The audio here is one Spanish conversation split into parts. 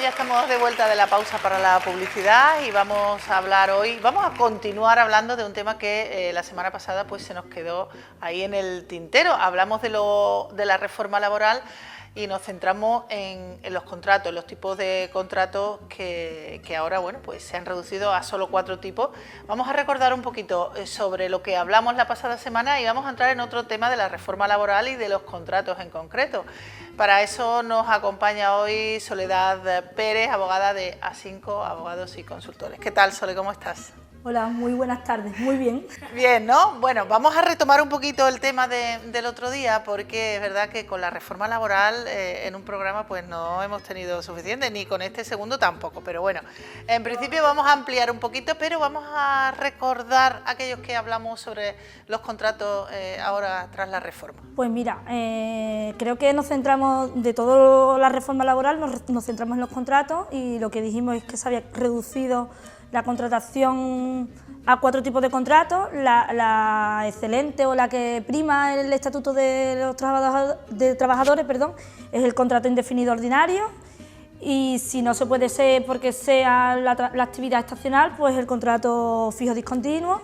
ya estamos de vuelta de la pausa para la publicidad y vamos a hablar hoy, vamos a continuar hablando de un tema que la semana pasada pues se nos quedó ahí en el tintero. Hablamos de la reforma laboral y nos centramos en los contratos, en los tipos de contratos que ahora bueno, pues se han reducido a solo 4 tipos. Vamos a recordar un poquito sobre lo que hablamos la pasada semana y vamos a entrar en otro tema de la reforma laboral y de los contratos en concreto. Para eso nos acompaña hoy Soledad Pérez, abogada de A5 Abogados y Consultores. ¿Qué tal, Sole? ¿Cómo estás? Hola, muy buenas tardes, muy bien. Bien, ¿no? Bueno, vamos a retomar un poquito el tema del otro día, porque es verdad que con la reforma laboral en un programa pues no hemos tenido suficiente, ni con este segundo tampoco, pero bueno, en principio vamos a ampliar un poquito, pero vamos a recordar aquellos que hablamos sobre los contratos ahora tras la reforma. Pues mira, creo que nos centramos, de toda la reforma laboral, nos centramos en los contratos y lo que dijimos es que se había reducido la contratación a 4 tipos de contratos, la excelente o la que prima el Estatuto de los Trabajadores, es el contrato indefinido ordinario, y si no se puede ser porque sea la actividad estacional, pues el contrato fijo discontinuo,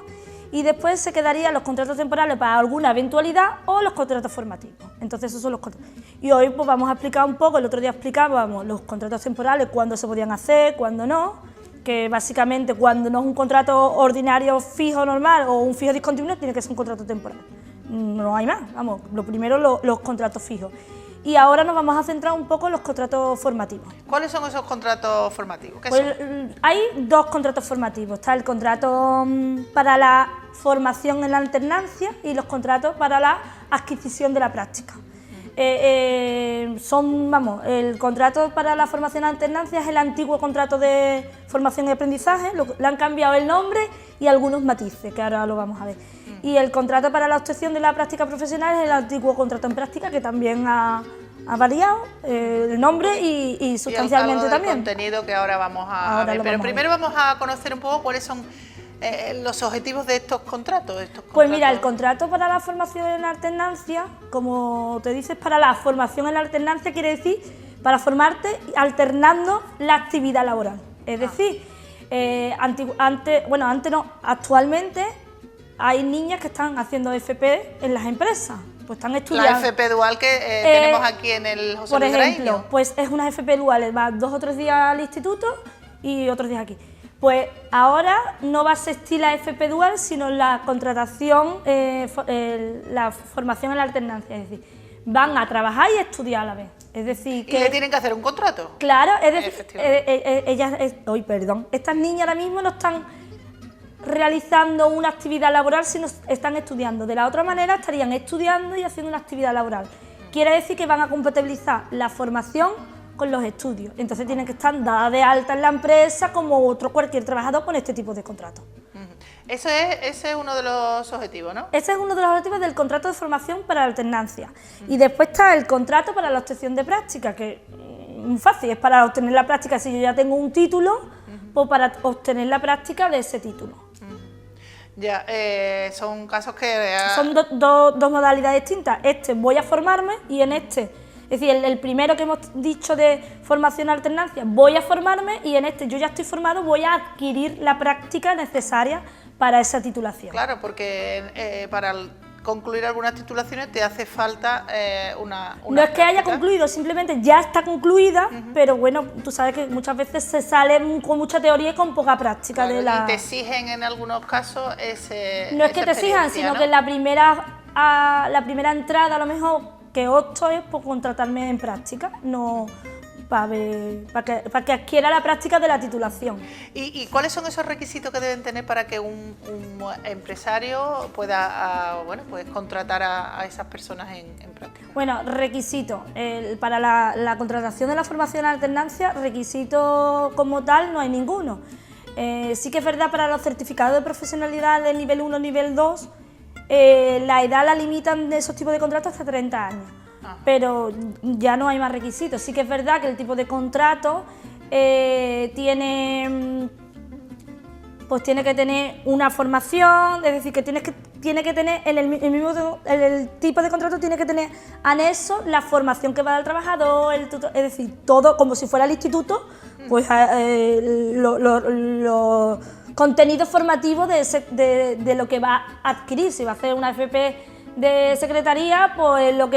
y después se quedarían los contratos temporales para alguna eventualidad o los contratos formativos. Entonces esos son los contratos. Y hoy pues vamos a explicar un poco, el otro día explicábamos los contratos temporales, cuándo se podían hacer, cuándo no, que básicamente cuando no es un contrato ordinario fijo normal o un fijo discontinuo tiene que ser un contrato temporal. No hay más, vamos, lo primero los contratos fijos. Y ahora nos vamos a centrar un poco en los contratos formativos. ¿Cuáles son esos contratos formativos? Pues hay 2 contratos formativos, está el contrato para la formación en la alternancia y los contratos para la adquisición de la práctica. El contrato para la formación en alternancia es el antiguo contrato de formación y aprendizaje, le han cambiado el nombre y algunos matices, que ahora lo vamos a ver. Y el contrato para la obtención de la práctica profesional es el antiguo contrato en práctica, que también ha variado el nombre y sustancialmente también. Y el contenido que ahora vamos a ver. Pero primero vamos a conocer un poco cuáles son los objetivos de estos contratos. Pues mira, el contrato para la formación en alternancia, como te dices, para la formación en la alternancia quiere decir para formarte alternando la actividad laboral. Es decir, actualmente hay niñas que están haciendo FP en las empresas, pues están estudiando. La FP dual que tenemos aquí en el José Luis Graño. Por ejemplo, pues es una FP dual, va 2 o 3 días al instituto y otros días aquí. Pues ahora no va a existir la FP dual, sino la contratación, la formación en la alternancia, es decir, van a trabajar y estudiar a la vez. Es decir, que... ¿Y le tienen que hacer un contrato? Claro, es decir, estas niñas ahora mismo no están realizando una actividad laboral, sino están estudiando. De la otra manera estarían estudiando y haciendo una actividad laboral. Quiere decir que van a compatibilizar la formación con los estudios, entonces tienen que estar dadas de alta en la empresa como cualquier trabajador con este tipo de contrato. Ese es uno de los objetivos, ¿no? Ese es uno de los objetivos del contrato de formación para la alternancia. Y después está el contrato para la obtención de práctica, que muy fácil, es para obtener la práctica. Si yo ya tengo un título, pues para obtener la práctica de ese título. Ya, son casos que... Son dos modalidades distintas. Voy a formarme y en es decir, el primero que hemos dicho de formación alternancia, voy a formarme y en yo ya estoy formado, voy a adquirir la práctica necesaria para esa titulación. Claro, porque para concluir algunas titulaciones te hace falta una no es que haya concluido, simplemente ya está concluida, pero bueno, tú sabes que muchas veces se sale con mucha teoría y con poca práctica. Claro, y te exigen en algunos casos No es que te exijan, sino que en la primera entrada a lo mejor que opto es por contratarme en práctica, no para que adquiera la práctica de la titulación. ¿Y cuáles son esos requisitos que deben tener para que un empresario pueda pues contratar a esas personas en práctica? Bueno, requisitos. Para la contratación de la formación en alternancia, requisito como tal no hay ninguno. Sí que es verdad, para los certificados de profesionalidad del nivel 1 nivel 2, la edad la limitan de esos tipos de contratos hasta 30 años, pero ya no hay más requisitos. Sí que es verdad que el tipo de contrato tiene que tener una formación, es decir, que tiene que tener el tipo de contrato tiene que tener anexo la formación que va a dar el trabajador, es decir, todo como si fuera el instituto, pues los contenidos formativos de lo que va a adquirir. Si va a hacer una FP de secretaría, pues los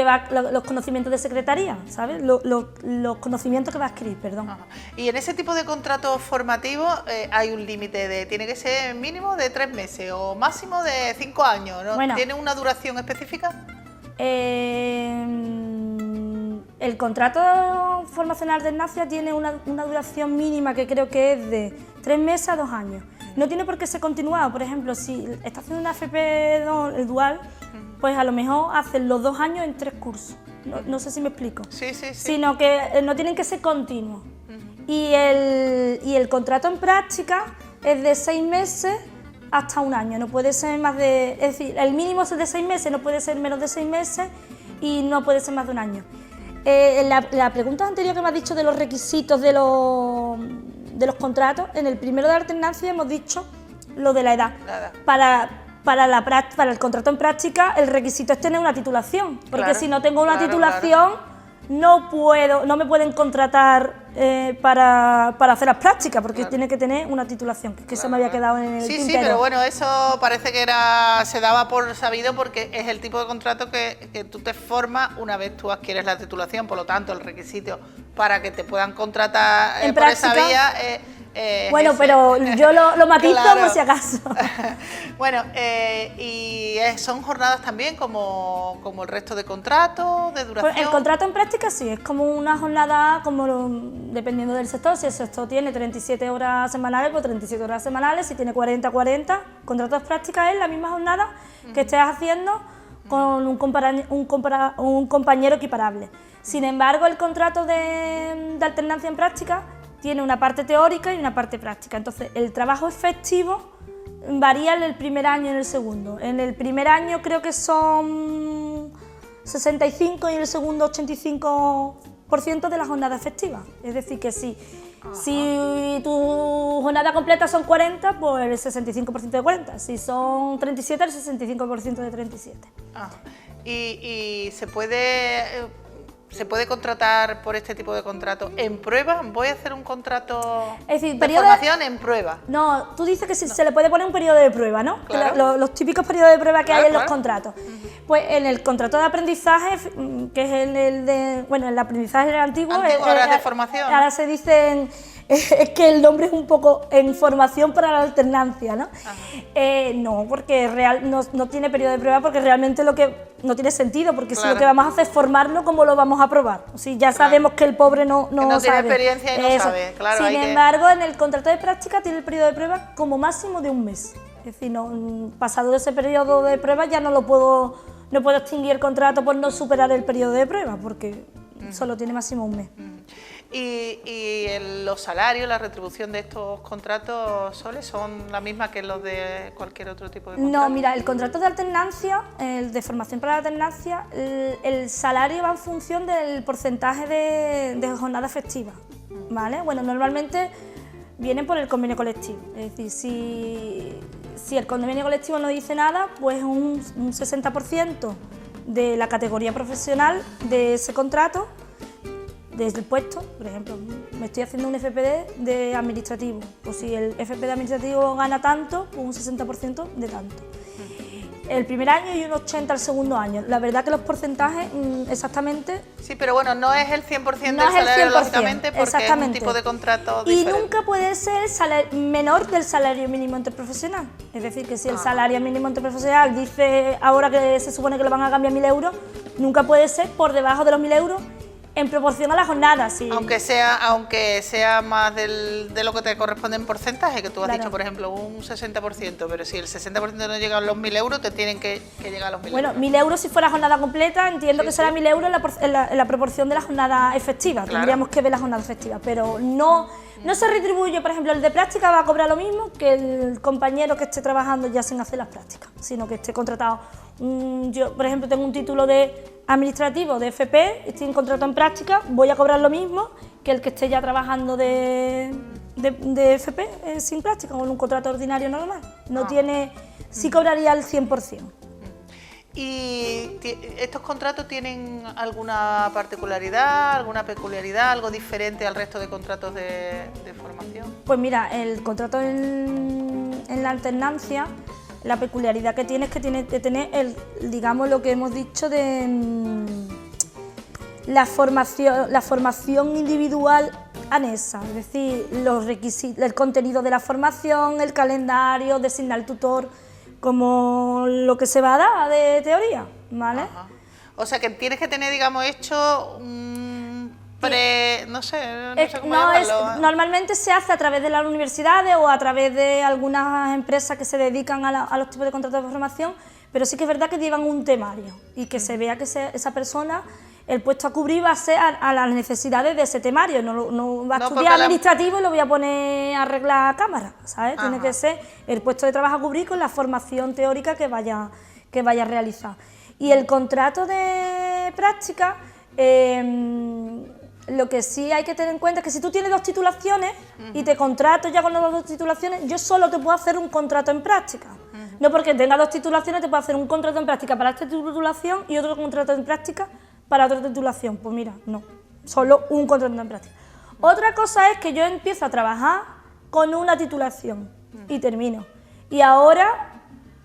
conocimientos de secretaría, ¿sabes? Los conocimientos que va a adquirir, perdón. Ajá. Y en ese tipo de contratos formativos hay un límite tiene que ser mínimo de 3 meses o máximo de 5 años, ¿no? Bueno, ¿Tiene una duración específica? El contrato formacional de alternancia tiene una duración mínima que creo que es de 3 meses a 2 años. No tiene por qué ser continuado. Por ejemplo, si está haciendo una FP el dual, pues a lo mejor hacen los 2 años en 3 cursos. No sé si me explico. Sí. Sino que no tienen que ser continuos. Y el contrato en práctica es de 6 meses hasta 1 año. No puede ser más de... Es decir, el mínimo es de 6 meses, no puede ser menos de 6 meses y no puede ser más de 1 año. La pregunta anterior que me has dicho de los requisitos de los contratos, en el primero de alternancia hemos dicho lo de la edad. Para el contrato en práctica, el requisito es tener una titulación, porque claro, si no tengo una titulación, no me pueden contratar para hacer las prácticas, porque tiene que tener una titulación, que se me había quedado en el tintero. Sí, pero bueno, eso parece que se daba por sabido porque es el tipo de contrato que tú te formas una vez tú adquieres la titulación, por lo tanto el requisito para que te puedan contratar en por práctica, esa vía bueno, ese. Pero yo lo matizo Claro. por si acaso. Bueno, y son jornadas también como el resto de contratos, de duración. Pues el contrato en práctica sí, es como una jornada, dependiendo del sector. Si el sector tiene 37 horas semanales, pues 37 horas semanales. Si tiene 40, 40. Contratos prácticas es la misma jornada que estés haciendo con un compañero equiparable. Sin embargo, el contrato de alternancia en práctica tiene una parte teórica y una parte práctica. Entonces, el trabajo efectivo varía en el primer año y en el segundo. En el primer año creo que son 65 y en el segundo 85% de la jornada efectiva. Es decir, que si tu jornada completa son 40, pues el 65% de 40. Si son 37, el 65% de 37. ¿Y se puede contratar por este tipo de contrato en prueba? ¿Voy a hacer un contrato de formación en prueba? No, tú dices que se le puede poner un periodo de prueba, ¿no? Claro. Los típicos periodos de prueba que hay en los contratos. Pues en el contrato de aprendizaje, que es el aprendizaje era antiguo, ahora de formación. Ahora se dicen... Es que el nombre es un poco en formación para la alternancia, ¿no? No, porque no tiene periodo de prueba, porque realmente no tiene sentido, porque si lo que vamos a hacer es formarlo, ¿cómo lo vamos a probar? Si ya sabemos que el pobre no tiene sabe. Experiencia y no sabe, claro. Sin embargo, en el contrato de práctica tiene el periodo de prueba como máximo de 1 mes. Es decir, pasado ese periodo de prueba ya no puedo extinguir el contrato por no superar el periodo de prueba, porque solo tiene máximo 1 mes. ¿Y los salarios, la retribución de estos contratos, Soles, son la misma que los de cualquier otro tipo de contrato? No, mira, el contrato de alternancia, el de formación para la alternancia, el salario va en función del porcentaje de jornada efectiva, ¿vale? Bueno, normalmente vienen por el convenio colectivo, es decir, si el convenio colectivo no dice nada, pues un 60% de la categoría profesional de ese contrato, desde el puesto. Por ejemplo, me estoy haciendo un FPD de administrativo, pues si el FP de administrativo gana tanto, pues un 60% de tanto. El primer año y un 80% el segundo año. La verdad que los porcentajes exactamente... Sí, pero bueno, no es el 100% del salario, lógicamente, porque es un tipo de contrato diferente. Y nunca puede ser menor del salario mínimo interprofesional. Es decir, que si el salario mínimo interprofesional dice ahora que se supone que lo van a cambiar 1.000 euros, nunca puede ser por debajo de los 1.000 euros en proporción a la jornada, sí. Aunque sea más de lo que te corresponde en porcentaje, que tú has dicho, por ejemplo, un 60%, pero si el 60% no llega a los 1.000 euros, te tienen que llegar a los 1.000 euros. Bueno, 1.000 euros si fuera jornada completa, entiendo que será 1.000 euros en la proporción de la jornada efectiva. Claro. Tendríamos que ver la jornada efectiva, pero no se retribuye. Por ejemplo, el de práctica va a cobrar lo mismo que el compañero que esté trabajando ya sin hacer las prácticas, sino que esté contratado. Yo, por ejemplo, tengo un título de administrativo de FP, estoy en contrato en práctica, voy a cobrar lo mismo que el que esté ya trabajando de FP sin práctica, con un contrato ordinario normal. Sí cobraría el 100%. ¿Y ¿estos contratos tienen alguna particularidad, alguna peculiaridad, algo diferente al resto de contratos de formación? Pues mira, el contrato en la alternancia, la peculiaridad que tiene es que tiene que tener digamos lo que hemos dicho de la formación individual anexa, es decir, los requisitos, el contenido de la formación, el calendario, designar el tutor, como lo que se va a dar de teoría, ¿vale? Ajá. O sea que tienes que tener, digamos, hecho no sé cómo llamarlo. Normalmente se hace a través de las universidades o a través de algunas empresas que se dedican a los tipos de contratos de formación, pero sí que es verdad que llevan un temario y que se vea que esa persona, el puesto a cubrir va a ser a las necesidades de ese temario, no va a estudiar administrativo y lo voy a poner a arreglar cámaras, ¿sabes? Tiene que ser el puesto de trabajo a cubrir con la formación teórica que vaya a realizar. Y el contrato de práctica, lo que sí hay que tener en cuenta es que si tú tienes 2 titulaciones y te contrato ya con las 2 titulaciones, yo solo te puedo hacer un contrato en práctica. No porque tenga 2 titulaciones te puedo hacer un contrato en práctica para esta titulación y otro contrato en práctica para otra titulación. Pues mira, no, solo un contrato en práctica. Otra cosa es que yo empiezo a trabajar con una titulación y termino. Y ahora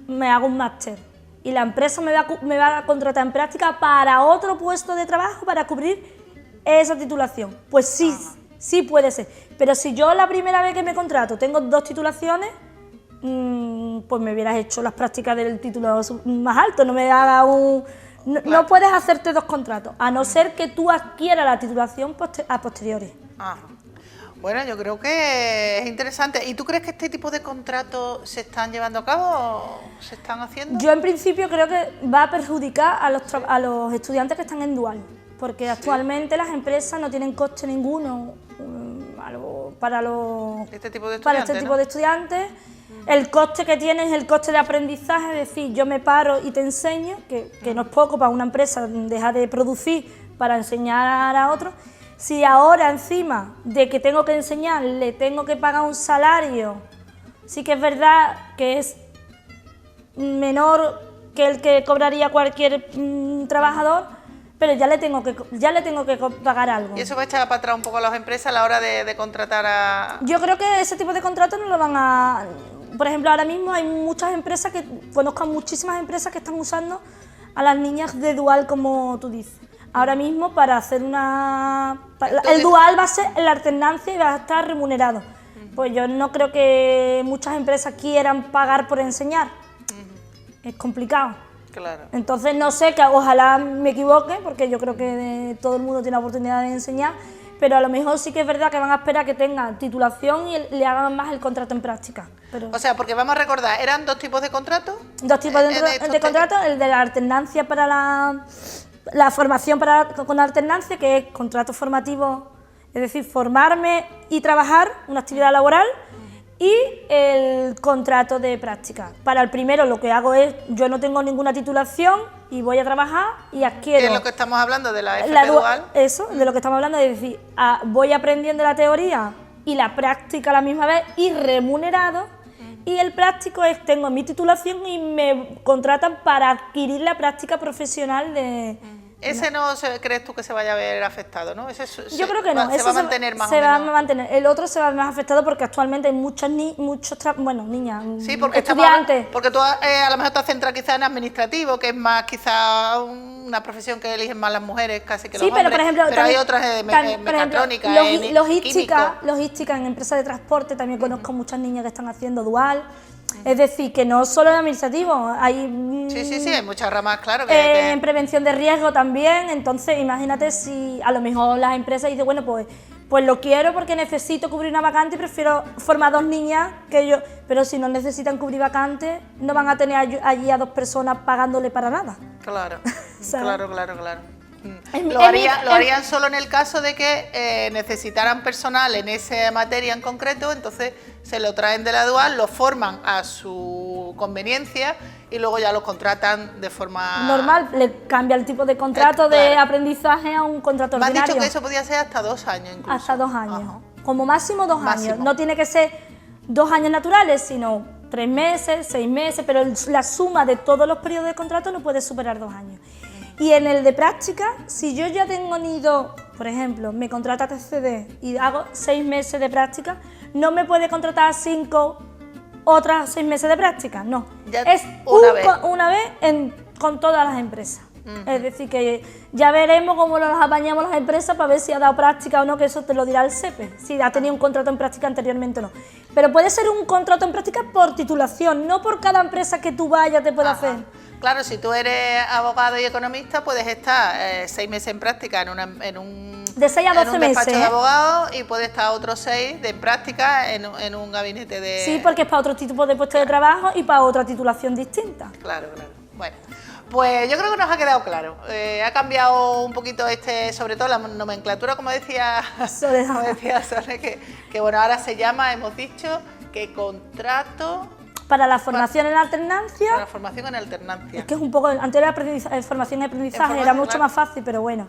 me hago un máster y la empresa me va a contratar en práctica para otro puesto de trabajo para cubrir esa titulación. Pues sí, sí puede ser. Pero si yo la primera vez que me contrato tengo 2 titulaciones, pues me hubieras hecho las prácticas del título más alto, no me haga un... No puedes hacerte 2 contratos, a no ser que tú adquieras la titulación a posteriori. Bueno, yo creo que es interesante. ¿Y tú crees que este tipo de contratos se están llevando a cabo o se están haciendo? Yo en principio creo que va a perjudicar a los estudiantes que están en dual, porque actualmente las empresas no tienen coste ninguno para este tipo de estudiantes. El coste que tiene es el coste de aprendizaje, es decir, yo me paro y te enseño, que no es poco para una empresa dejar de producir para enseñar a otros. Si ahora encima de que tengo que enseñar le tengo que pagar un salario, sí que es verdad que es menor que el que cobraría cualquier trabajador, pero ya le tengo que pagar algo. ¿Y eso va a echar para atrás un poco a las empresas a la hora de contratar a...? Yo creo que ese tipo de contratos no lo van a... Por ejemplo, ahora mismo hay muchas empresas conozco muchísimas empresas que están usando a las niñas de dual, como tú dices. Ahora mismo para hacer el dual va a ser la alternancia y va a estar remunerado. Pues yo no creo que muchas empresas quieran pagar por enseñar. Es complicado. Claro. Entonces no sé, que ojalá me equivoque, porque yo creo que todo el mundo tiene la oportunidad de enseñar, pero a lo mejor sí que es verdad que van a esperar que tengan titulación y le hagan más el contrato en práctica. O sea, porque vamos a recordar, ¿eran 2 tipos de contratos? 2 tipos de contratos, el de la alternancia para la formación con alternancia, que es contrato formativo, es decir, formarme y trabajar, una actividad laboral, y el contrato de práctica. Para el primero lo que hago es, yo no tengo ninguna titulación y voy a trabajar y adquiero... ¿Qué es lo que estamos hablando de la FP dual? Eso, de lo que estamos hablando, es decir, voy aprendiendo la teoría y la práctica a la misma vez y remunerado, y el práctico es, tengo mi titulación y me contratan para adquirir la práctica profesional de... Ese no crees tú que se vaya a ver afectado, ¿no? Yo creo que no. Se va a mantener más o menos. Se va a mantener. El otro se va a ver más afectado porque actualmente hay muchos niñas, sí, porque estudiantes. Porque tú a lo mejor te has centrado quizás en administrativo, que es más quizás una profesión que eligen más las mujeres casi que los hombres. Pero por ejemplo, pero hay otras mecatrónica, logística, en empresas de transporte también conozco muchas niñas que están haciendo dual. Es decir, que no solo en administrativo, hay... Sí, hay muchas ramas, claro. En prevención de riesgo también, entonces imagínate si a lo mejor las empresas dicen, bueno, pues lo quiero porque necesito cubrir una vacante y prefiero formar 2 niñas que yo... Pero si no necesitan cubrir vacantes, no van a tener allí a 2 personas pagándole para nada. Claro, claro. Lo harían solo en el caso de que necesitaran personal en esa materia en concreto, entonces se lo traen de la dual, lo forman a su conveniencia y luego ya los contratan de forma... normal, le cambia el tipo de contrato de aprendizaje a un contrato ordinario. Me has dicho que eso podía ser hasta 2 años incluso. Hasta 2 años, como máximo 2 años, no tiene que ser 2 años naturales, sino 3 meses, 6 meses, pero la suma de todos los periodos de contrato no puede superar 2 años. Y en el de práctica, si yo ya tengo nido, por ejemplo, me contrata TCD y hago 6 meses de práctica, no me puede contratar 5 otras 6 meses de práctica, no. Ya es una vez con todas las empresas. Es decir, que ya veremos cómo nos apañamos las empresas para ver si ha dado práctica o no, que eso te lo dirá el SEPE, si ha tenido un contrato en práctica anteriormente o no. Pero puede ser un contrato en práctica por titulación, no por cada empresa que tú vayas te pueda hacer. Claro, si tú eres abogado y economista, puedes estar 6 meses en práctica en un de 6 a 12 meses, despacho de abogados y puedes estar otros 6 de práctica en un gabinete de... Sí, porque es para otro tipo de puesto de trabajo y para otra titulación distinta. Claro. Bueno, pues yo creo que nos ha quedado claro. Ha cambiado un poquito sobre todo la nomenclatura, como decía Sole, que bueno, ahora se llama, hemos dicho, que contrato... Para la formación en alternancia. Para la formación en alternancia. Es que es un poco, antes era formación y aprendizaje, era mucho más fácil, pero bueno.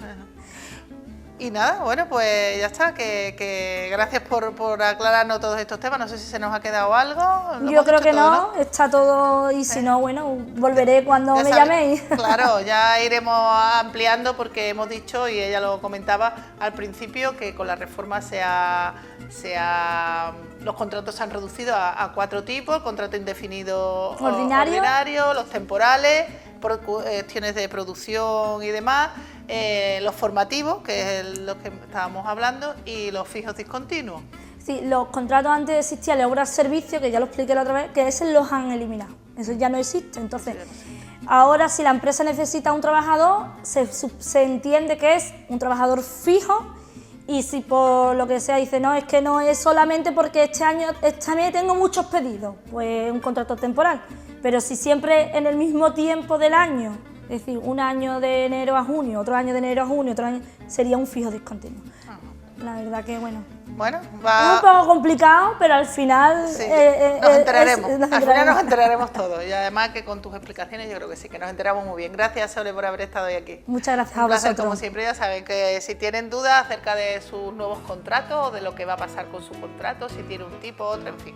Y nada, bueno, pues ya está, que gracias por aclararnos todos estos temas. No sé si se nos ha quedado algo. Yo creo que no, está todo, y si no, bueno, volveré cuando me llaméis. Claro, ya iremos ampliando porque hemos dicho, y ella lo comentaba al principio, que con la reforma los contratos se han reducido a 4 tipos: el contrato indefinido ordinario, los temporales, por cuestiones de producción y demás, los formativos, que es lo que estábamos hablando, y los fijos discontinuos. Sí, los contratos antes existían de obra-servicio, que ya lo expliqué la otra vez, que esos los han eliminado, eso ya no existe. Entonces, ahora si la empresa necesita un trabajador, se entiende que es un trabajador fijo, y si por lo que sea dice, no, es que no es solamente porque este mes tengo muchos pedidos, pues un contrato temporal. Pero si siempre en el mismo tiempo del año, es decir, un año de enero a junio, otro año de enero a junio, otro año, sería un fijo discontinuo. La verdad que, bueno, va... es un poco complicado, pero al final... Sí, nos enteraremos. Al final nos enteraremos todos. Y además que con tus explicaciones yo creo que sí, que nos enteramos muy bien. Gracias, Sole, por haber estado hoy aquí. Muchas gracias a vosotros. vosotros. Como siempre, ya saben que si tienen dudas acerca de sus nuevos contratos o de lo que va a pasar con su contrato, si tiene un tipo, otro, en fin,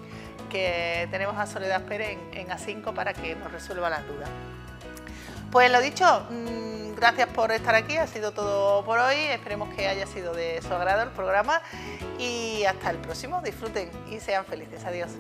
que tenemos a Soledad Pérez en A5 para que nos resuelva las dudas. Pues lo dicho, gracias por estar aquí, ha sido todo por hoy, esperemos que haya sido de su agrado el programa y hasta el próximo, disfruten y sean felices, adiós.